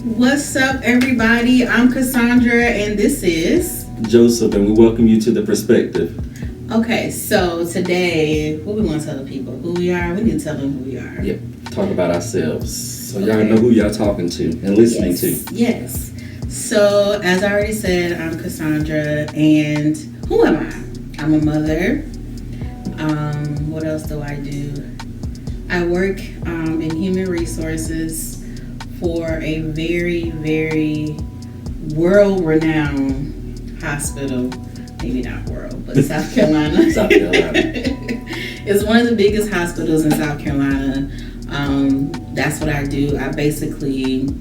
What's up, everybody? I'm Kassandra, and this is Joseph, and we welcome you to The Perspective. Okay. So today, what we want to tell the people who we are. We need to tell them who we are. Yep, talk about ourselves so y'all know who y'all talking to and listening to. Yes. So as I already said, I'm Kassandra, and who am I? I'm a mother. What else do I do? I work in human resources for a very, very world-renowned hospital. Maybe not world, but South Carolina. South Carolina. It's one of the biggest hospitals in South Carolina. That's what I do. I basically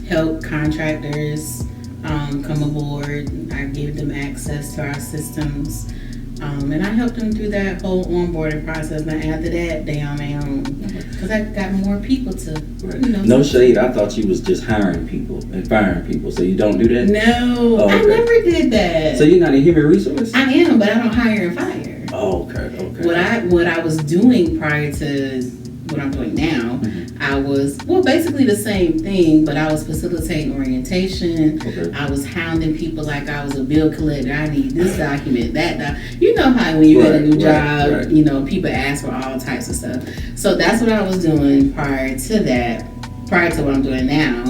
help contractors come aboard. I give them access to our systems. And I help them through that whole onboarding process. And after that, they on their own. Because I got more people to, No shade. I thought you was just hiring people and firing people. So you don't do that? No, okay. I never did that. So you're not a human resource? I am, but I don't hire and fire. Oh, okay. What I was doing prior to what I'm doing now, I was, basically the same thing, but I was facilitating orientation. Okay. I was hounding people like I was a bill collector. I need this document, that. You know how when you get a new job, people ask for all types of stuff. So that's what I was doing prior to what I'm doing now.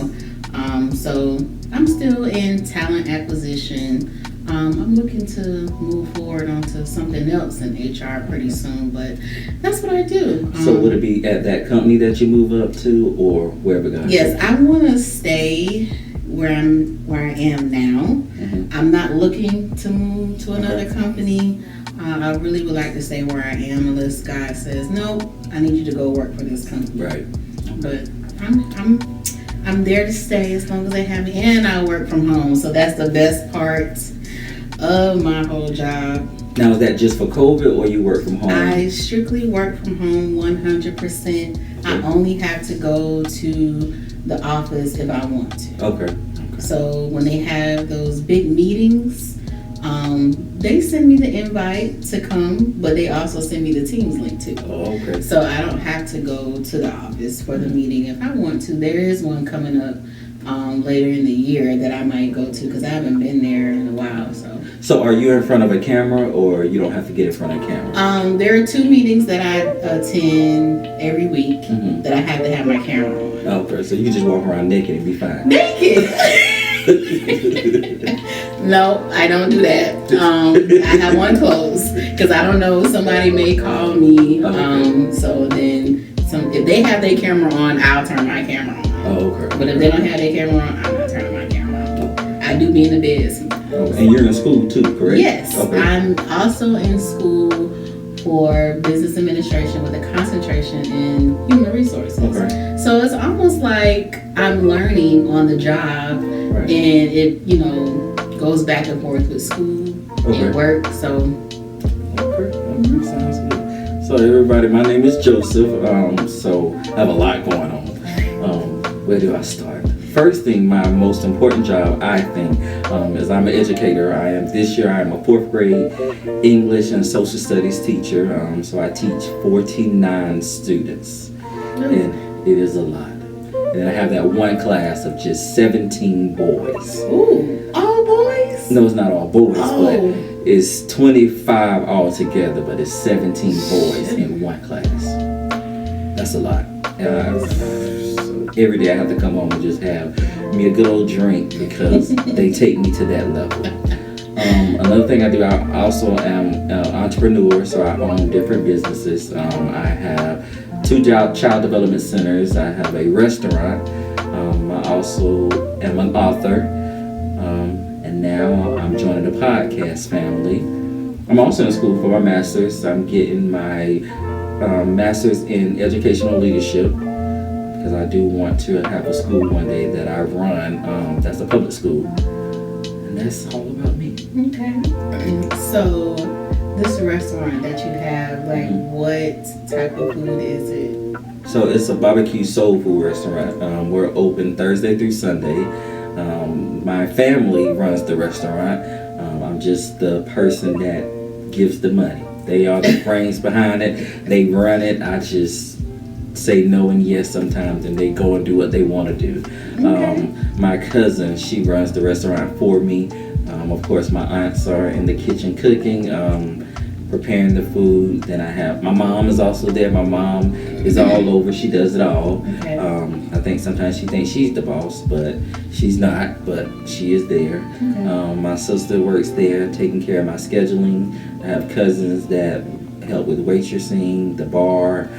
So I'm still in talent acquisition. I'm looking to move forward onto something else in HR pretty soon, but that's what I do. So would it be at that company that you move up to, or wherever God? Yes, I want to stay where I am now. I'm not looking to move to another company. I really would like to stay where I am unless God says, no, I need you to go work for this company. Right. But I'm there to stay as long as they have me, and I work from home, so that's the best part of my whole job. Now, is that just for COVID, or you work from home? I strictly work from home 100%. I only have to go to the office if I want to. Okay. So when they have those big meetings, they send me the invite to come, but they also send me the Teams link too. Oh, okay. So I don't have to go to the office for the meeting if I want to. There is one coming up later in the year that I might go to because I haven't been there in a while. So are you in front of a camera, or you don't have to get in front of a camera? There are 2 meetings that I attend every week that I have to have my camera on. Okay, so you can just walk around naked and be fine. Naked? No, I don't do that. I have one closed because I don't know, somebody may call me. So then if they have their camera on, I'll turn my camera on. Oh, okay. But if they don't have their camera on, I'm not turning my camera on. I do be in the bed sometimes. And you're in school too, correct? Yes. Okay. I'm also in school for business administration with a concentration in human resources. Okay. So it's almost like I'm learning on the job, and it, goes back and forth with school and work. So. Okay. Sounds good. So everybody, my name is Joseph. So I have a lot going on. Where do I start? First thing, my most important job, I think, is I'm an educator. This year I am a 4th grade English and social studies teacher. So I teach 49 students, and it is a lot. And then I have that one class of just 17 boys. Ooh, all boys? No, it's not all boys, but it's 25 all together, but it's 17 boys in one class. That's a lot. Every day I have to come home and just have me a good old drink because they take me to that level. Another thing I do, I also am an entrepreneur, so I own different businesses. I have 2 child development centers. I have a restaurant. I also am an author. And now I'm joining the podcast family. I'm also in school for my master's. I'm getting my master's in educational leadership, because I do want to have a school one day that I run, that's a public school. And that's all about me. Okay. So this restaurant that you have, like, what type of food is it? So it's a barbecue soul food restaurant. We're open Thursday through Sunday. My family runs the restaurant. I'm just the person that gives the money. They are the brains behind it. They run it. I just say no and yes sometimes, and they go and do what they want to do. Okay. My cousin, she runs the restaurant for me. Of course, my aunts are in the kitchen cooking, preparing the food. Then I have my mom is also there. My mom is all over. She does it all. Okay. I think sometimes she thinks she's the boss, but she's not. But she is there. Okay. My sister works there, taking care of my scheduling. I have cousins that help with waitressing, the bar.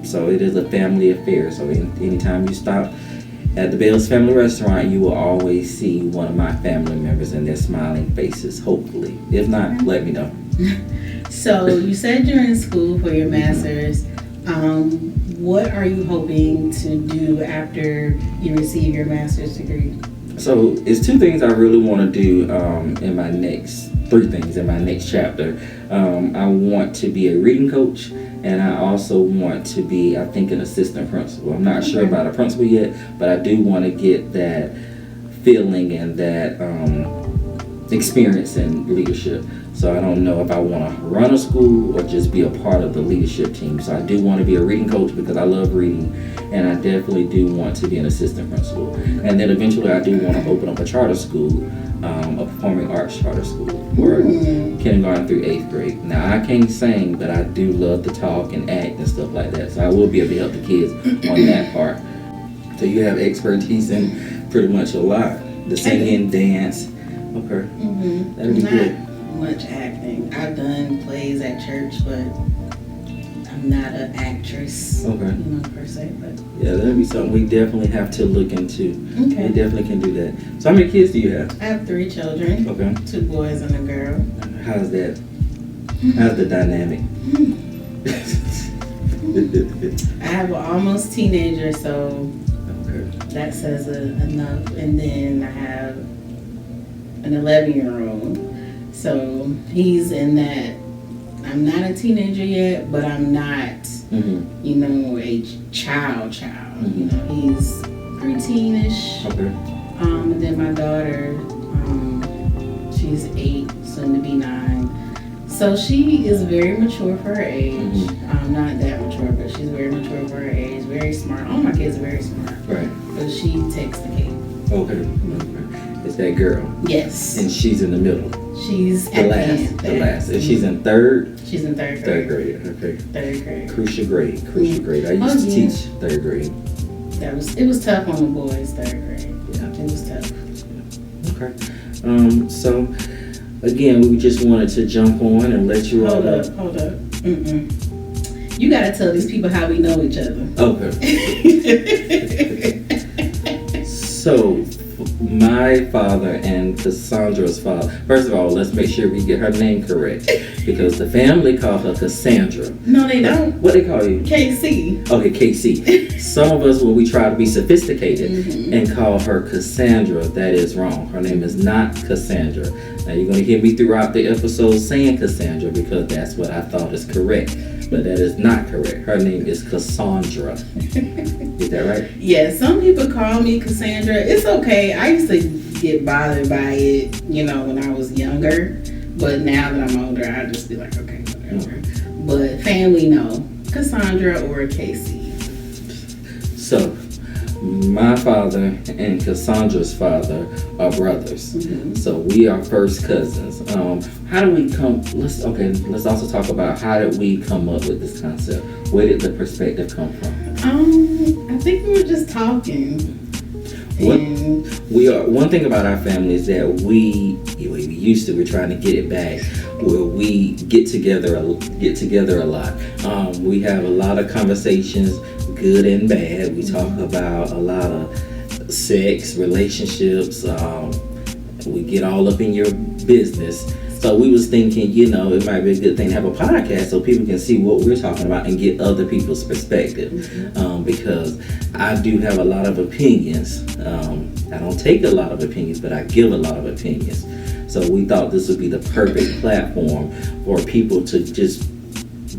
So it is a family affair. So anytime you stop at the Bell's Family Restaurant, you will always see one of my family members and their smiling faces, hopefully. If not, let me know. So you said you're in school for your master's. What are you hoping to do after you receive your master's degree? So it's two things I really want to do three things in my next chapter. I want to be a reading coach, and I also want to be, I think, an assistant principal. I'm not sure about a principal yet, but I do want to get that feeling and that experience in leadership. So I don't know if I want to run a school or just be a part of the leadership team. So I do want to be a reading coach because I love reading, and I definitely do want to be an assistant principal. And then eventually I do want to open up a charter school, a performing arts charter school for kindergarten through 8th grade. Now I can't sing, but I do love to talk and act and stuff like that. So I will be able to help the kids on that part. So you have expertise in pretty much a lot. The singing, dance. Okay. That'll be good. Much acting. I've done plays at church, but I'm not an actress. Okay. Per se. But yeah, that'll be something we definitely have to look into. Okay. We definitely can do that. So how many kids do you have? I have 3 children. Okay. 2 boys and a girl. How's that? How's the dynamic? I have an almost teenager, so Okay. that says enough. And then I have an 11-year-old. So he's in that, I'm not a teenager yet, but I'm not, a child. He's preteenish. Okay. And then my daughter, she's 8, soon to be 9. So she is very mature for her age. Not that mature, but she's very mature for her age. Very smart. All my kids are very smart. Right. But she takes the cake. Okay. It's that girl. Yes. And she's in the middle. She's The last. And she's in third? She's in 3rd grade. 3rd grade. Okay. 3rd grade. Crucial grade. I used to teach 3rd grade. It was tough on the boys, 3rd grade. Yeah. It was tough. Okay. So again, we just wanted to jump on and let you all know. Hold up. You gotta tell these people how we know each other. Okay. So my father and Cassandra's father. First of all, let's make sure we get her name correct, because the family call her Cassandra. No, they don't. What they call you? KC. Okay, KC. Some of us, when we try to be sophisticated and call her Cassandra, that is wrong. Her name is not Cassandra. Now you're gonna hear me throughout the episode saying Cassandra because that's what I thought is correct, but that is not correct. Her name is Cassandra. Is that right? Yeah, some people call me Cassandra. It's okay. I used to get bothered by it, when I was younger. But now that I'm older, I just be like, okay, whatever. But family know Cassandra or Casey. So my father and Cassandra's father are brothers. So we are first cousins. How do we come? Let's also talk about how did we come up with this concept? Where did the perspective come from? I think we were just talking. One thing about our family is that we're trying to get it back, where we get together a lot. We have a lot of conversations, good and bad. We talk about a lot of sex, relationships. We get all up in your business. So we was thinking, it might be a good thing to have a podcast so people can see what we're talking about and get other people's perspective. Because I do have a lot of opinions. I don't take a lot of opinions, but I give a lot of opinions. So we thought this would be the perfect platform for people to just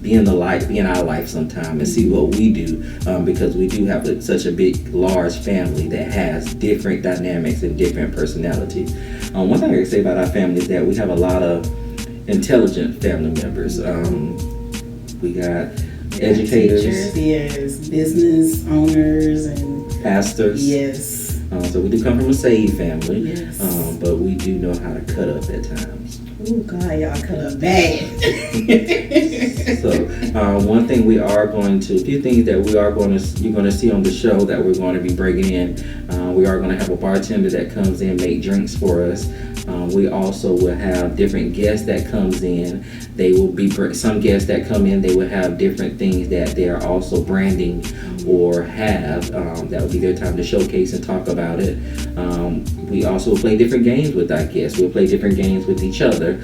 be in our life sometime and see what we do, because we do have such a large family that has different dynamics and different personalities. One thing I can say about our family is that we have a lot of intelligent family members. We got educators, teachers, yes, business owners, and pastors. Yes. So we do come from a saved family. Yes. But we do know how to cut up at times. Oh God, y'all cut up bad. So one thing a few things that you're going to see on the show that we're going to be bringing in. We are going to have a bartender that comes in, make drinks for us. We also will have different guests that comes in. They will be some guests that come in. They will have different things that they are also branding or have. That will be their time to showcase and talk about it. We also play different games with our guests. We'll play different games with each other,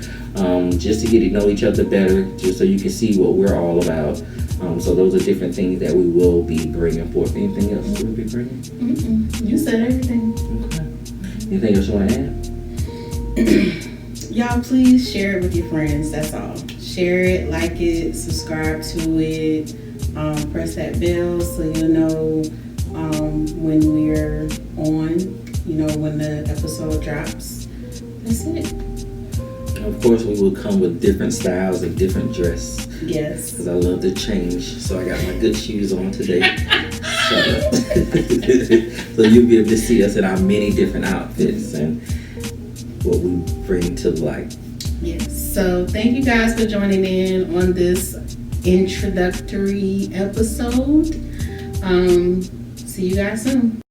just to get to know each other better, just so you can see what we're all about. So those are different things that we will be bringing forth. Anything else we'll be bringing? You said everything. Okay. Anything else you want to add? Y'all, please share it with your friends. That's all. Share it, like it, subscribe to it, press that bell so you'll know when we're on, when the episode drops. That's it. Of course, we will come with different styles and different dress. Yes. Because I love to change. So I got my good shoes on today. So you'll be able to see us in our many different outfits and what we bring to light. Yes. So thank you guys for joining in on this introductory episode. See you guys soon.